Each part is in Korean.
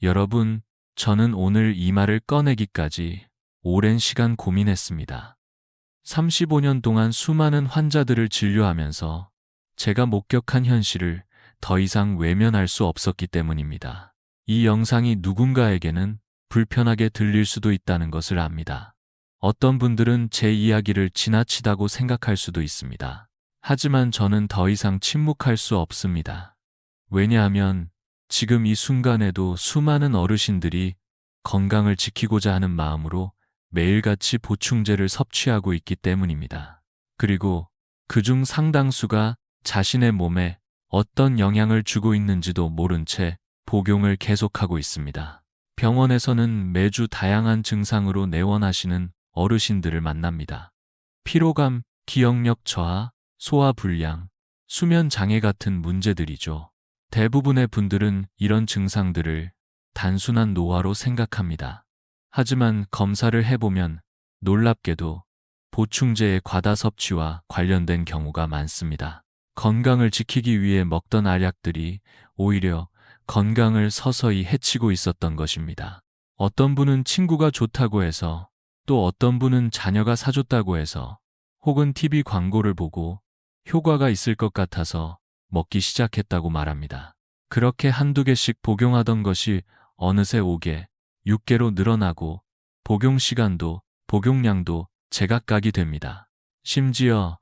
여러분, 저는 오늘 이 말을 꺼내기까지 오랜 시간 고민했습니다. 35년 동안 수많은 환자들을 진료하면서 제가 목격한 현실을 더 이상 외면할 수 없었기 때문입니다. 이 영상이 누군가에게는 불편하게 들릴 수도 있다는 것을 압니다. 어떤 분들은 제 이야기를 지나치다고 생각할 수도 있습니다. 하지만 저는 더 이상 침묵할 수 없습니다. 왜냐하면 지금 이 순간에도 수많은 어르신들이 건강을 지키고자 하는 마음으로 매일같이 보충제를 섭취하고 있기 때문입니다. 그리고 그중 상당수가 자신의 몸에 어떤 영향을 주고 있는지도 모른 채 복용을 계속하고 있습니다. 병원에서는 매주 다양한 증상으로 내원하시는 어르신들을 만납니다. 피로감, 기억력 저하, 소화불량, 수면 장애 같은 문제들이죠. 대부분의 분들은 이런 증상들을 단순한 노화로 생각합니다. 하지만 검사를 해보면 놀랍게도 보충제의 과다 섭취와 관련된 경우가 많습니다. 건강을 지키기 위해 먹던 알약들이 오히려 건강을 서서히 해치고 있었던 것입니다. 어떤 분은 친구가 좋다고 해서, 또 어떤 분은 자녀가 사줬다고 해서, 혹은 TV 광고를 보고 효과가 있을 것 같아서 먹기 시작했다고 말합니다. 그렇게 한두 개씩 복용하던 것이 어느새 5개, 6개로 늘어나고 복용 시간도 복용량도 제각각이 됩니다. 심지어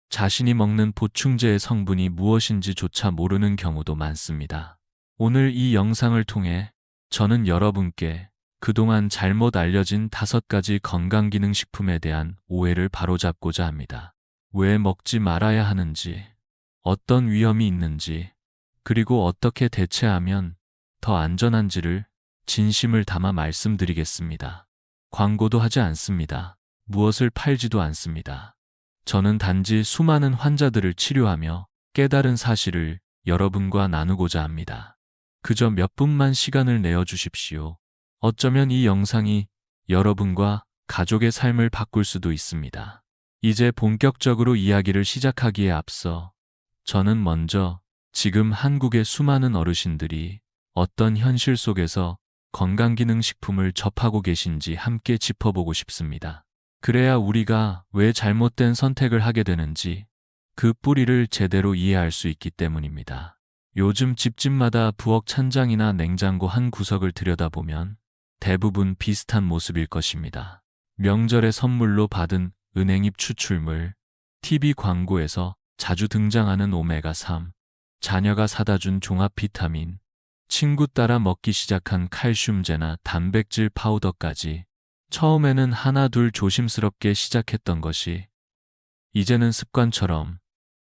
자신이 먹는 보충제의 성분이 무엇인지조차 모르는 경우도 많습니다. 오늘 이 영상을 통해 저는 여러분께 그동안 잘못 알려진 5가지 건강기능식품에 대한 오해를 바로잡고자 합니다. 왜 먹지 말아야 하는지, 어떤 위험이 있는지, 그리고 어떻게 대체하면 더 안전한지를 진심을 담아 말씀드리겠습니다. 광고도 하지 않습니다. 무엇을 팔지도 않습니다. 저는 단지 수많은 환자들을 치료하며 깨달은 사실을 여러분과 나누고자 합니다. 그저 몇 분만 시간을 내어주십시오. 어쩌면 이 영상이 여러분과 가족의 삶을 바꿀 수도 있습니다. 이제 본격적으로 이야기를 시작하기에 앞서 저는 먼저 지금 한국의 수많은 어르신들이 어떤 현실 속에서 건강기능식품을 접하고 계신지 함께 짚어보고 싶습니다. 그래야 우리가 왜 잘못된 선택을 하게 되는지 그 뿌리를 제대로 이해할 수 있기 때문입니다. 요즘 집집마다 부엌 찬장이나 냉장고 한 구석을 들여다보면 대부분 비슷한 모습일 것입니다. 명절에 선물로 받은 은행잎 추출물, TV 광고에서 자주 등장하는 오메가3, 자녀가 사다 준 종합 비타민, 친구 따라 먹기 시작한 칼슘제나 단백질 파우더까지 처음에는 하나둘 조심스럽게 시작했던 것이 이제는 습관처럼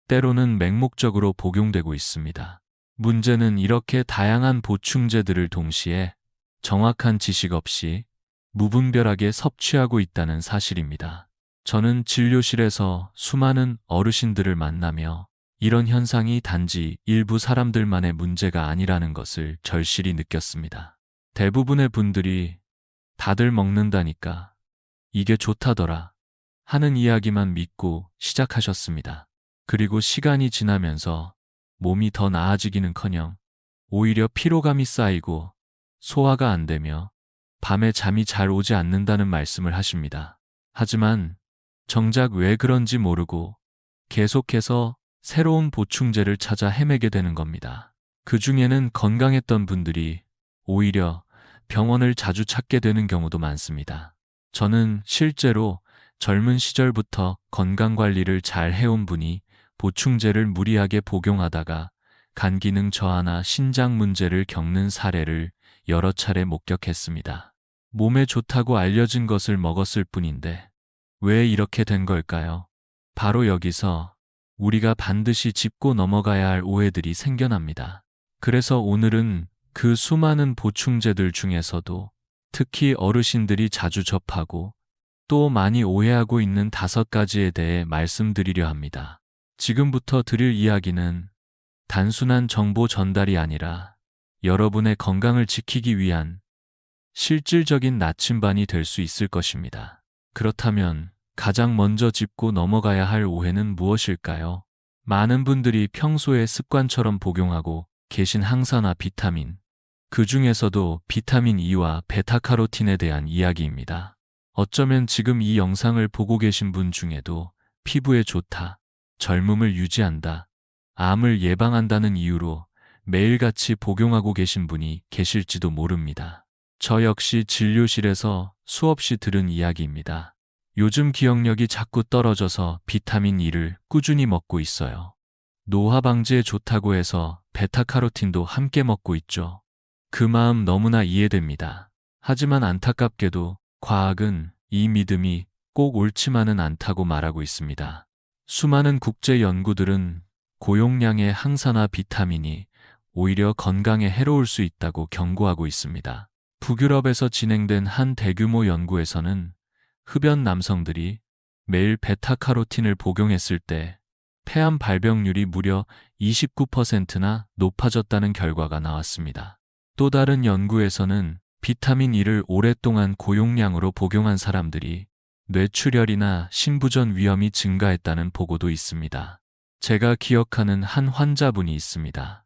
때로는 맹목적으로 복용되고 있습니다. 문제는 이렇게 다양한 보충제들을 동시에 정확한 지식 없이 무분별하게 섭취하고 있다는 사실입니다. 저는 진료실에서 수많은 어르신들을 만나며 이런 현상이 단지 일부 사람들만의 문제가 아니라는 것을 절실히 느꼈습니다. 대부분의 분들이 다들 먹는다니까, 이게 좋다더라 하는 이야기만 믿고 시작하셨습니다. 그리고 시간이 지나면서 몸이 더 나아지기는커녕 오히려 피로감이 쌓이고 소화가 안 되며 밤에 잠이 잘 오지 않는다는 말씀을 하십니다. 하지만 정작 왜 그런지 모르고 계속해서 새로운 보충제를 찾아 헤매게 되는 겁니다. 그 중에는 건강했던 분들이 오히려 병원을 자주 찾게 되는 경우도 많습니다. 저는 실제로 젊은 시절부터 건강관리를 잘 해온 분이 보충제를 무리하게 복용하다가 간 기능 저하나 신장 문제를 겪는 사례를 여러 차례 목격했습니다. 몸에 좋다고 알려진 것을 먹었을 뿐인데 왜 이렇게 된 걸까요? 바로 여기서 우리가 반드시 짚고 넘어가야 할 오해들이 생겨납니다. 그래서 오늘은 그 수많은 보충제들 중에서도 특히 어르신들이 자주 접하고 또 많이 오해하고 있는 5가지에 대해 말씀드리려 합니다. 지금부터 드릴 이야기는 단순한 정보 전달이 아니라 여러분의 건강을 지키기 위한 실질적인 나침반이 될 수 있을 것입니다. 그렇다면 가장 먼저 짚고 넘어가야 할 오해는 무엇일까요? 많은 분들이 평소에 습관처럼 복용하고 계신 항산화 비타민, 그 중에서도 비타민 E와 베타카로틴에 대한 이야기입니다. 어쩌면 지금 이 영상을 보고 계신 분 중에도 피부에 좋다, 젊음을 유지한다, 암을 예방한다는 이유로 매일같이 복용하고 계신 분이 계실지도 모릅니다. 저 역시 진료실에서 수없이 들은 이야기입니다. 요즘 기억력이 자꾸 떨어져서 비타민 E를 꾸준히 먹고 있어요. 노화 방지에 좋다고 해서 베타카로틴도 함께 먹고 있죠. 그 마음 너무나 이해됩니다. 하지만 안타깝게도 과학은 이 믿음이 꼭 옳지만은 않다고 말하고 있습니다. 수많은 국제 연구들은 고용량의 항산화 비타민이 오히려 건강에 해로울 수 있다고 경고하고 있습니다. 북유럽에서 진행된 한 대규모 연구에서는 흡연 남성들이 매일 베타카로틴을 복용했을 때 폐암 발병률이 무려 29%나 높아졌다는 결과가 나왔습니다. 또 다른 연구에서는 비타민 E를 오랫동안 고용량으로 복용한 사람들이 뇌출혈이나 심부전 위험이 증가했다는 보고도 있습니다. 제가 기억하는 한 환자분이 있습니다.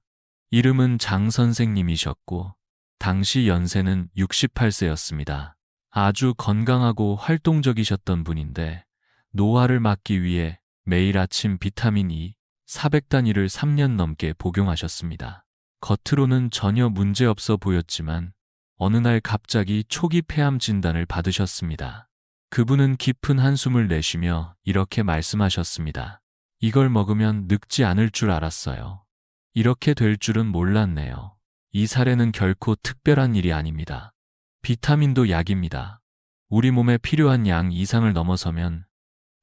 이름은 장 선생님이셨고 당시 연세는 68세였습니다. 아주 건강하고 활동적이셨던 분인데 노화를 막기 위해 매일 아침 비타민 E 400단위를 3년 넘게 복용하셨습니다. 겉으로는 전혀 문제없어 보였지만 어느 날 갑자기 초기 폐암 진단을 받으셨습니다. 그분은 깊은 한숨을 내쉬며 이렇게 말씀하셨습니다. 이걸 먹으면 늙지 않을 줄 알았어요. 이렇게 될 줄은 몰랐네요. 이 사례는 결코 특별한 일이 아닙니다. 비타민도 약입니다. 우리 몸에 필요한 양 이상을 넘어서면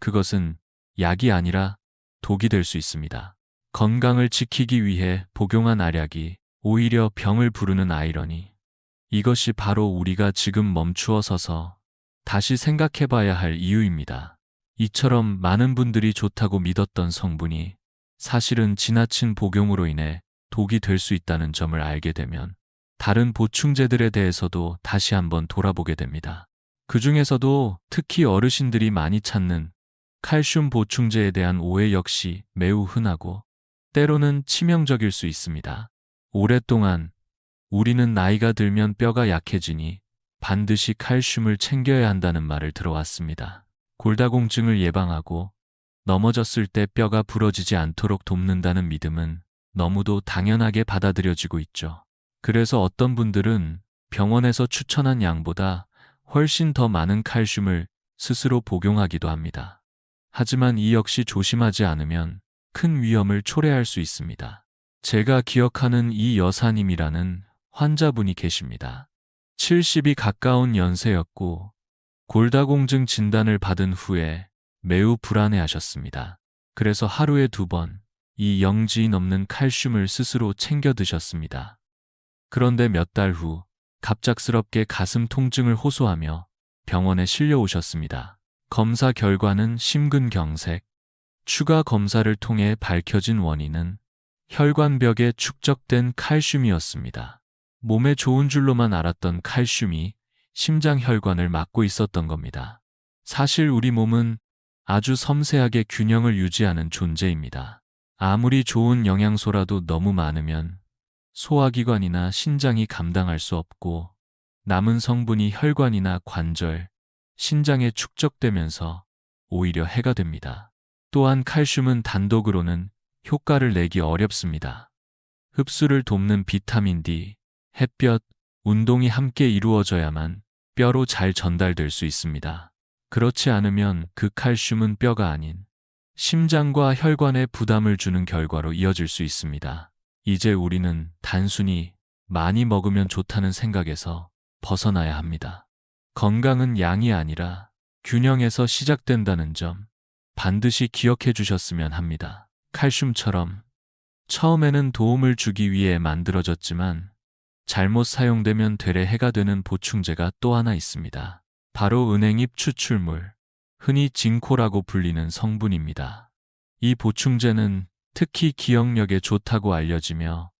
그것은 약이 아니라 독이 될 수 있습니다. 건강을 지키기 위해 복용한 알약이 오히려 병을 부르는 아이러니. 이것이 바로 우리가 지금 멈추어 서서 다시 생각해 봐야 할 이유입니다. 이처럼 많은 분들이 좋다고 믿었던 성분이 사실은 지나친 복용으로 인해 독이 될 수 있다는 점을 알게 되면 다른 보충제들에 대해서도 다시 한번 돌아보게 됩니다. 그 중에서도 특히 어르신들이 많이 찾는 칼슘 보충제에 대한 오해 역시 매우 흔하고 때로는 치명적일 수 있습니다. 오랫동안 우리는 나이가 들면 뼈가 약해지니 반드시 칼슘을 챙겨야 한다는 말을 들어왔습니다. 골다공증을 예방하고 넘어졌을 때 뼈가 부러지지 않도록 돕는다는 믿음은 너무도 당연하게 받아들여지고 있죠. 그래서 어떤 분들은 병원에서 추천한 양보다 훨씬 더 많은 칼슘을 스스로 복용하기도 합니다. 하지만 이 역시 조심하지 않으면 큰 위험을 초래할 수 있습니다. 제가 기억하는 이 여사님이라는 환자분이 계십니다. 70이 가까운 연세였고 골다공증 진단을 받은 후에 매우 불안해하셨습니다. 그래서 하루에 2번 이 영지 넘는 칼슘을 스스로 챙겨 드셨습니다. 그런데 몇 달 후 갑작스럽게 가슴 통증을 호소하며 병원에 실려오셨습니다. 검사 결과는 심근경색, 추가 검사를 통해 밝혀진 원인은 혈관벽에 축적된 칼슘이었습니다. 몸에 좋은 줄로만 알았던 칼슘이 심장 혈관을 막고 있었던 겁니다. 사실 우리 몸은 아주 섬세하게 균형을 유지하는 존재입니다. 아무리 좋은 영양소라도 너무 많으면 소화기관이나 신장이 감당할 수 없고 남은 성분이 혈관이나 관절, 신장에 축적되면서 오히려 해가 됩니다. 또한 칼슘은 단독으로는 효과를 내기 어렵습니다. 흡수를 돕는 비타민 D, 햇볕, 운동이 함께 이루어져야만 뼈로 잘 전달될 수 있습니다. 그렇지 않으면 그 칼슘은 뼈가 아닌 심장과 혈관에 부담을 주는 결과로 이어질 수 있습니다. 이제 우리는 단순히 많이 먹으면 좋다는 생각에서 벗어나야 합니다. 건강은 양이 아니라 균형에서 시작된다는 점 반드시 기억해 주셨으면 합니다. 칼슘처럼 처음에는 도움을 주기 위해 만들어졌지만 잘못 사용되면 되레 해가 되는 보충제가 또 하나 있습니다. 바로 은행잎 추출물, 흔히 징코라고 불리는 성분입니다. 이 보충제는 특히 기억력에 좋다고 알려지며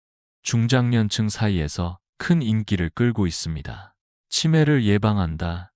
중장년층 사이에서 큰 인기를 끌고 있습니다. 치매를 예방한다,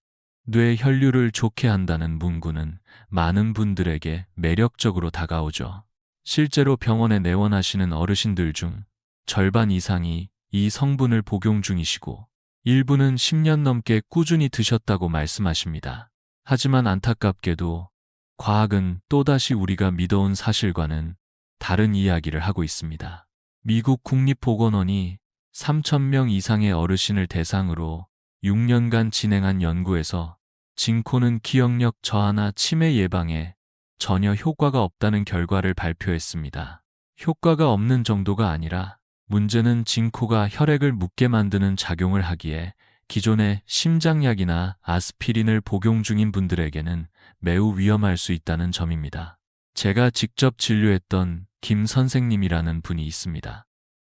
뇌 혈류를 좋게 한다는 문구는 많은 분들에게 매력적으로 다가오죠. 실제로 병원에 내원하시는 어르신들 중 절반 이상이 이 성분을 복용 중이시고 일부는 10년 넘게 꾸준히 드셨다고 말씀하십니다. 하지만 안타깝게도 과학은 또다시 우리가 믿어온 사실과는 다른 이야기를 하고 있습니다. 미국 국립보건원이 3,000명 이상의 어르신을 대상으로 6년간 진행한 연구에서 진코는 기억력 저하나 치매 예방에 전혀 효과가 없다는 결과를 발표했습니다. 효과가 없는 정도가 아니라 문제는 진코가 혈액을 묻게 만드는 작용을 하기에 기존의 심장약이나 아스피린을 복용 중인 분들에게는 매우 위험할 수 있다는 점입니다. 제가 직접 진료했던 김 선생님이라는 분이 있습니다.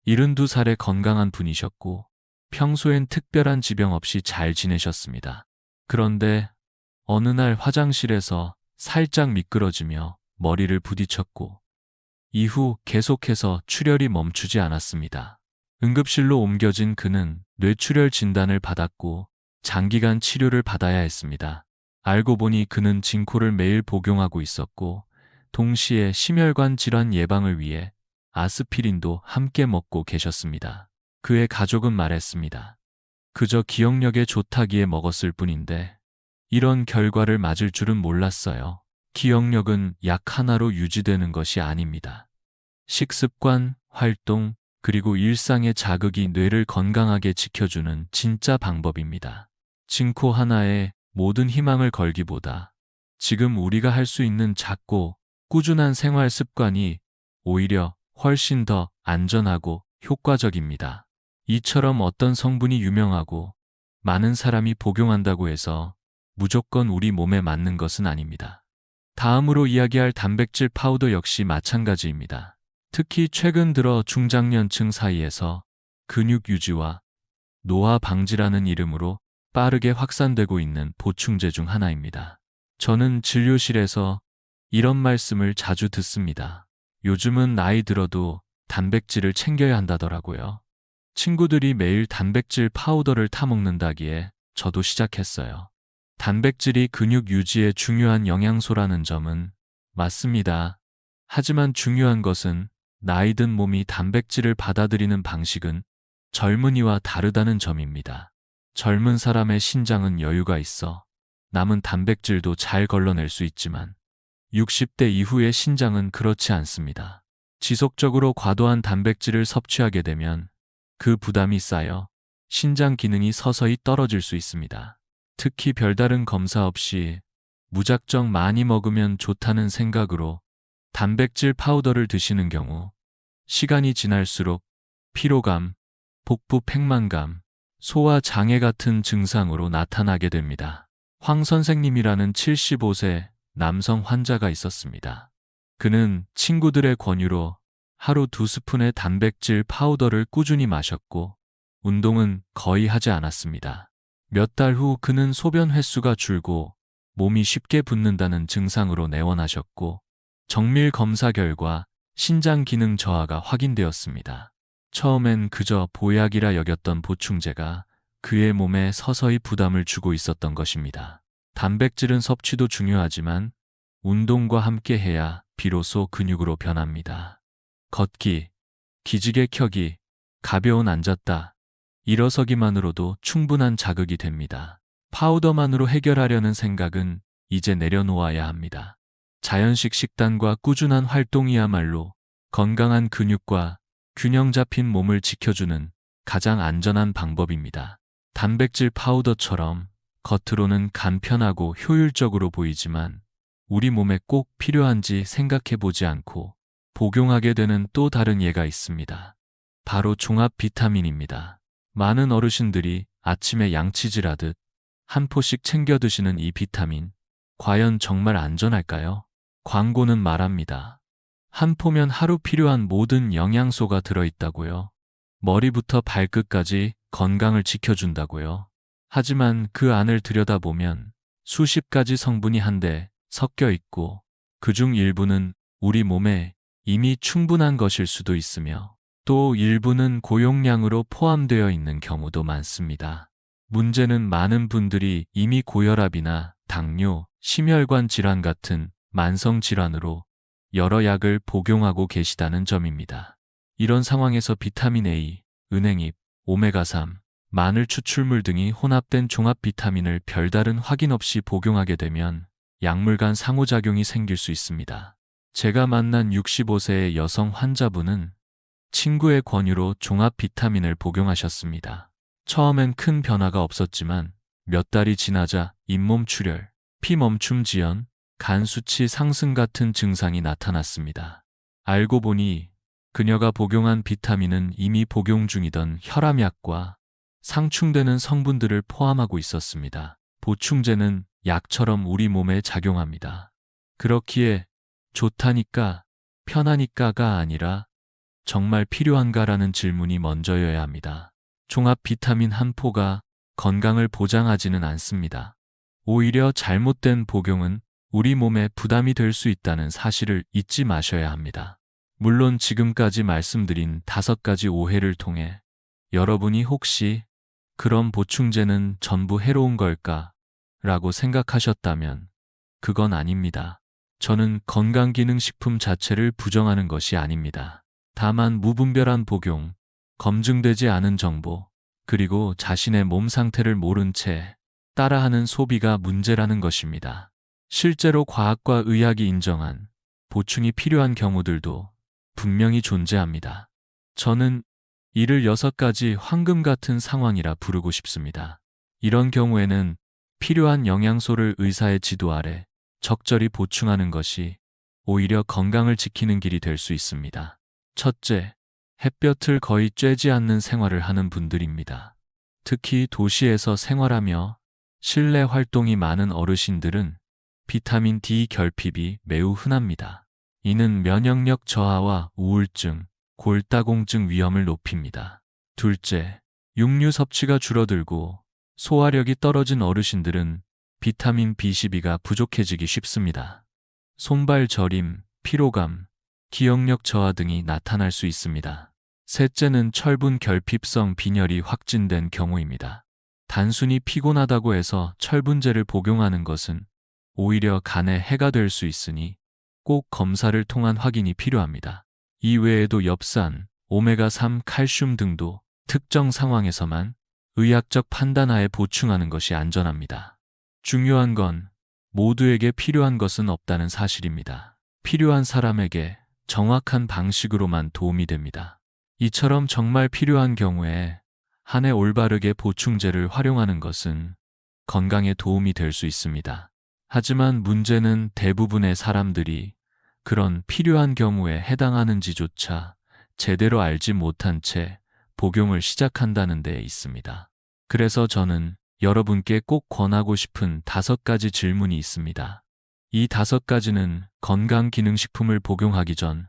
72살의 건강한 분이셨고 평소엔 특별한 지병 없이 잘 지내셨습니다. 그런데 어느 날 화장실에서 살짝 미끄러지며 머리를 부딪혔고 이후 계속해서 출혈이 멈추지 않았습니다. 응급실로 옮겨진 그는 뇌출혈 진단을 받았고 장기간 치료를 받아야 했습니다. 알고 보니 그는 진코를 매일 복용하고 있었고 동시에 심혈관 질환 예방을 위해 아스피린도 함께 먹고 계셨습니다. 그의 가족은 말했습니다. 그저 기억력에 좋다기에 먹었을 뿐인데 이런 결과를 맞을 줄은 몰랐어요. 기억력은 약 하나로 유지되는 것이 아닙니다. 식습관, 활동, 그리고 일상의 자극이 뇌를 건강하게 지켜주는 진짜 방법입니다. 진코 하나에 모든 희망을 걸기보다 지금 우리가 할 수 있는 작고 꾸준한 생활 습관이 오히려 훨씬 더 안전하고 효과적입니다. 이처럼 어떤 성분이 유명하고 많은 사람이 복용한다고 해서 무조건 우리 몸에 맞는 것은 아닙니다. 다음으로 이야기할 단백질 파우더 역시 마찬가지입니다. 특히 최근 들어 중장년층 사이에서 근육 유지와 노화 방지라는 이름으로 빠르게 확산되고 있는 보충제 중 하나입니다. 저는 진료실에서 이런 말씀을 자주 듣습니다. 요즘은 나이 들어도 단백질을 챙겨야 한다더라고요. 친구들이 매일 단백질 파우더를 타먹는다기에 저도 시작했어요. 단백질이 근육 유지에 중요한 영양소라는 점은 맞습니다. 하지만 중요한 것은 나이 든 몸이 단백질을 받아들이는 방식은 젊은이와 다르다는 점입니다. 젊은 사람의 신장은 여유가 있어 남은 단백질도 잘 걸러낼 수 있지만 60대 이후의 신장은 그렇지 않습니다. 지속적으로 과도한 단백질을 섭취하게 되면 그 부담이 쌓여 신장 기능이 서서히 떨어질 수 있습니다. 특히 별다른 검사 없이 무작정 많이 먹으면 좋다는 생각으로 단백질 파우더를 드시는 경우 시간이 지날수록 피로감, 복부 팽만감, 소화 장애 같은 증상으로 나타나게 됩니다. 황 선생님이라는 75세 남성 환자가 있었습니다. 그는 친구들의 권유로 하루 2스푼의 단백질 파우더를 꾸준히 마셨고 운동은 거의 하지 않았습니다. 몇 달 후 그는 소변 횟수가 줄고 몸이 쉽게 붓는다는 증상으로 내원하셨고 정밀 검사 결과 신장 기능 저하가 확인되었습니다. 처음엔 그저 보약이라 여겼던 보충제가 그의 몸에 서서히 부담을 주고 있었던 것입니다. 단백질은 섭취도 중요하지만 운동과 함께 해야 비로소 근육으로 변합니다. 걷기, 기지개 켜기, 가벼운 앉았다, 일어서기만으로도 충분한 자극이 됩니다. 파우더만으로 해결하려는 생각은 이제 내려놓아야 합니다. 자연식 식단과 꾸준한 활동이야말로 건강한 근육과 균형 잡힌 몸을 지켜주는 가장 안전한 방법입니다. 단백질 파우더처럼 겉으로는 간편하고 효율적으로 보이지만 우리 몸에 꼭 필요한지 생각해 보지 않고 복용하게 되는 또 다른 예가 있습니다. 바로 종합 비타민입니다. 많은 어르신들이 아침에 양치질하듯 한 포씩 챙겨 드시는 이 비타민, 과연 정말 안전할까요? 광고는 말합니다. 한 포면 하루 필요한 모든 영양소가 들어있다고요. 머리부터 발끝까지 건강을 지켜준다고요. 하지만 그 안을 들여다보면 수십 가지 성분이 한데 섞여 있고 그중 일부는 우리 몸에 이미 충분한 것일 수도 있으며 또 일부는 고용량으로 포함되어 있는 경우도 많습니다. 문제는 많은 분들이 이미 고혈압이나 당뇨, 심혈관 질환 같은 만성 질환으로 여러 약을 복용하고 계시다는 점입니다. 이런 상황에서 비타민 A, 은행잎, 오메가3, 마늘 추출물 등이 혼합된 종합 비타민을 별다른 확인 없이 복용하게 되면 약물 간 상호작용이 생길 수 있습니다. 제가 만난 65세의 여성 환자분은 친구의 권유로 종합 비타민을 복용하셨습니다. 처음엔 큰 변화가 없었지만 몇 달이 지나자 잇몸 출혈, 피 멈춤 지연, 간 수치 상승 같은 증상이 나타났습니다. 알고 보니 그녀가 복용한 비타민은 이미 복용 중이던 혈압약과 상충되는 성분들을 포함하고 있었습니다. 보충제는 약처럼 우리 몸에 작용합니다. 그렇기에 좋다니까, 편하니까가 아니라 정말 필요한가라는 질문이 먼저여야 합니다. 종합 비타민 한 포가 건강을 보장하지는 않습니다. 오히려 잘못된 복용은 우리 몸에 부담이 될 수 있다는 사실을 잊지 마셔야 합니다. 물론 지금까지 말씀드린 5가지 오해를 통해 여러분이 혹시 그런 보충제는 전부 해로운 걸까? 라고 생각하셨다면 그건 아닙니다. 저는 건강기능식품 자체를 부정하는 것이 아닙니다. 다만 무분별한 복용, 검증되지 않은 정보, 그리고 자신의 몸 상태를 모른 채 따라하는 소비가 문제라는 것입니다. 실제로 과학과 의학이 인정한 보충이 필요한 경우들도 분명히 존재합니다. 저는 이를 6가지 황금 같은 상황이라 부르고 싶습니다. 이런 경우에는 필요한 영양소를 의사의 지도 아래 적절히 보충하는 것이 오히려 건강을 지키는 길이 될 수 있습니다. 첫째, 햇볕을 거의 쬐지 않는 생활을 하는 분들입니다. 특히 도시에서 생활하며 실내 활동이 많은 어르신들은 비타민 D 결핍이 매우 흔합니다. 이는 면역력 저하와 우울증, 골다공증 위험을 높입니다. 둘째, 육류 섭취가 줄어들고 소화력이 떨어진 어르신들은 비타민 B12가 부족해지기 쉽습니다. 손발 저림, 피로감, 기억력 저하 등이 나타날 수 있습니다. 셋째는 철분 결핍성 빈혈이 확진된 경우입니다. 단순히 피곤하다고 해서 철분제를 복용하는 것은 오히려 간에 해가 될 수 있으니 꼭 검사를 통한 확인이 필요합니다. 이 외에도 엽산, 오메가3 칼슘 등도 특정 상황에서만 의학적 판단하에 보충하는 것이 안전합니다. 중요한 건 모두에게 필요한 것은 없다는 사실입니다. 필요한 사람에게 정확한 방식으로만 도움이 됩니다. 이처럼 정말 필요한 경우에 한 해 올바르게 보충제를 활용하는 것은 건강에 도움이 될 수 있습니다. 하지만 문제는 대부분의 사람들이 그런 필요한 경우에 해당하는지조차 제대로 알지 못한 채 복용을 시작한다는 데 있습니다. 그래서 저는 여러분께 꼭 권하고 싶은 5가지 질문이 있습니다. 이 5가지는 건강기능식품을 복용하기 전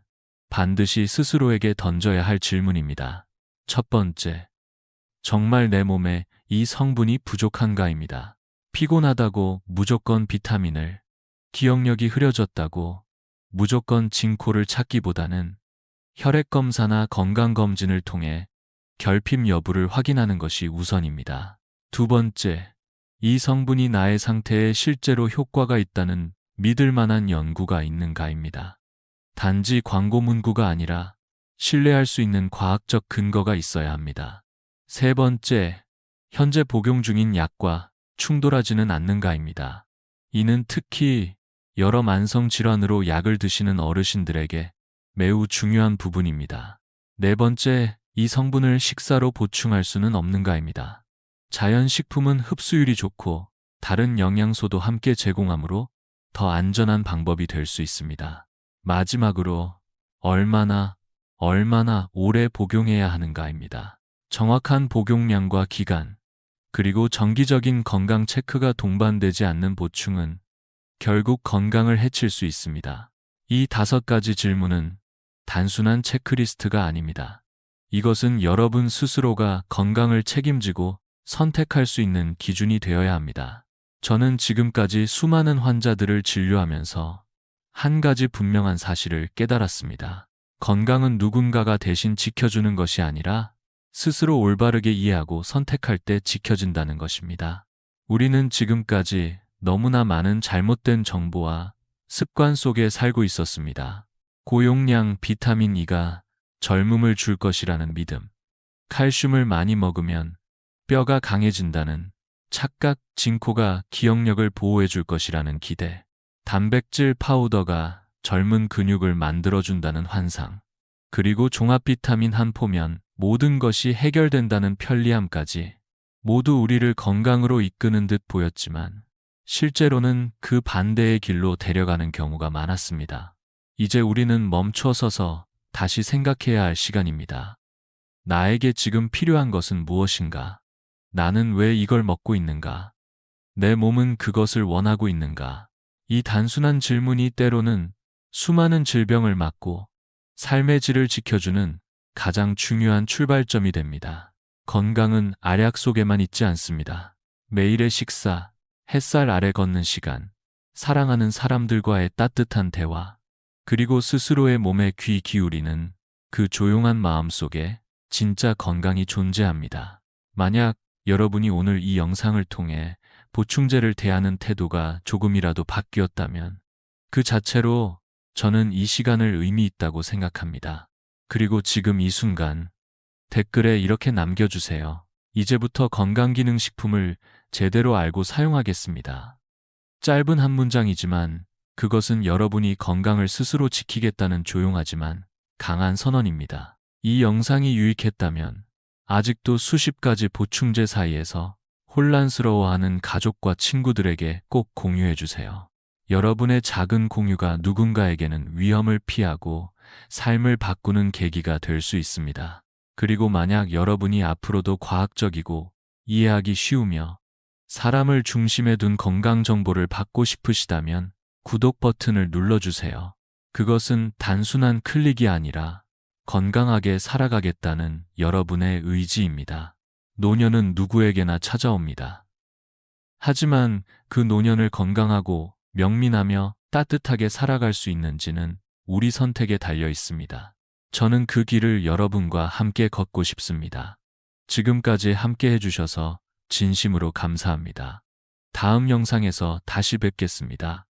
반드시 스스로에게 던져야 할 질문입니다. 첫 번째, 정말 내 몸에 이 성분이 부족한가입니다. 피곤하다고 무조건 비타민을, 기억력이 흐려졌다고 무조건 징코를 찾기보다는 혈액검사나 건강검진을 통해 결핍 여부를 확인하는 것이 우선입니다. 두 번째, 이 성분이 나의 상태에 실제로 효과가 있다는 믿을 만한 연구가 있는가입니다. 단지 광고 문구가 아니라 신뢰할 수 있는 과학적 근거가 있어야 합니다. 세 번째, 현재 복용 중인 약과 충돌하지는 않는가입니다. 이는 특히 여러 만성 질환으로 약을 드시는 어르신들에게 매우 중요한 부분입니다. 네 번째, 이 성분을 식사로 보충할 수는 없는가입니다. 자연식품은 흡수율이 좋고 다른 영양소도 함께 제공하므로 더 안전한 방법이 될 수 있습니다. 마지막으로 얼마나 오래 복용해야 하는가입니다. 정확한 복용량과 기간, 그리고 정기적인 건강 체크가 동반되지 않는 보충은 결국 건강을 해칠 수 있습니다. 이 5가지 질문은 단순한 체크리스트가 아닙니다. 이것은 여러분 스스로가 건강을 책임지고 선택할 수 있는 기준이 되어야 합니다. 저는 지금까지 수많은 환자들을 진료하면서 한 가지 분명한 사실을 깨달았습니다. 건강은 누군가가 대신 지켜주는 것이 아니라 스스로 올바르게 이해하고 선택할 때 지켜진다는 것입니다. 우리는 지금까지 너무나 많은 잘못된 정보와 습관 속에 살고 있었습니다. 고용량 비타민 E가 젊음을 줄 것이라는 믿음, 칼슘을 많이 먹으면 뼈가 강해진다는 착각, 징코가 기억력을 보호해 줄 것이라는 기대, 단백질 파우더가 젊은 근육을 만들어준다는 환상, 그리고 종합 비타민 한 포면 모든 것이 해결된다는 편리함까지 모두 우리를 건강으로 이끄는 듯 보였지만 실제로는 그 반대의 길로 데려가는 경우가 많았습니다. 이제 우리는 멈춰 서서 다시 생각해야 할 시간입니다. 나에게 지금 필요한 것은 무엇인가? 나는 왜 이걸 먹고 있는가? 내 몸은 그것을 원하고 있는가? 이 단순한 질문이 때로는 수많은 질병을 막고 삶의 질을 지켜주는 가장 중요한 출발점이 됩니다. 건강은 알약 속에만 있지 않습니다. 매일의 식사, 햇살 아래 걷는 시간, 사랑하는 사람들과의 따뜻한 대화, 그리고 스스로의 몸에 귀 기울이는 그 조용한 마음 속에 진짜 건강이 존재합니다. 만약 여러분이 오늘 이 영상을 통해 보충제를 대하는 태도가 조금이라도 바뀌었다면 그 자체로 저는 이 시간을 의미 있다고 생각합니다. 그리고 지금 이 순간 댓글에 이렇게 남겨주세요. 이제부터 건강기능식품을 제대로 알고 사용하겠습니다. 짧은 한 문장이지만 그것은 여러분이 건강을 스스로 지키겠다는 조용하지만 강한 선언입니다. 이 영상이 유익했다면 아직도 수십 가지 보충제 사이에서 혼란스러워하는 가족과 친구들에게 꼭 공유해 주세요. 여러분의 작은 공유가 누군가에게는 위험을 피하고 삶을 바꾸는 계기가 될 수 있습니다. 그리고 만약 여러분이 앞으로도 과학적이고 이해하기 쉬우며 사람을 중심에 둔 건강 정보를 받고 싶으시다면 구독 버튼을 눌러주세요. 그것은 단순한 클릭이 아니라 건강하게 살아가겠다는 여러분의 의지입니다. 노년은 누구에게나 찾아옵니다. 하지만 그 노년을 건강하고 명민하며 따뜻하게 살아갈 수 있는지는 우리 선택에 달려 있습니다. 저는 그 길을 여러분과 함께 걷고 싶습니다. 지금까지 함께 해주셔서 진심으로 감사합니다. 다음 영상에서 다시 뵙겠습니다.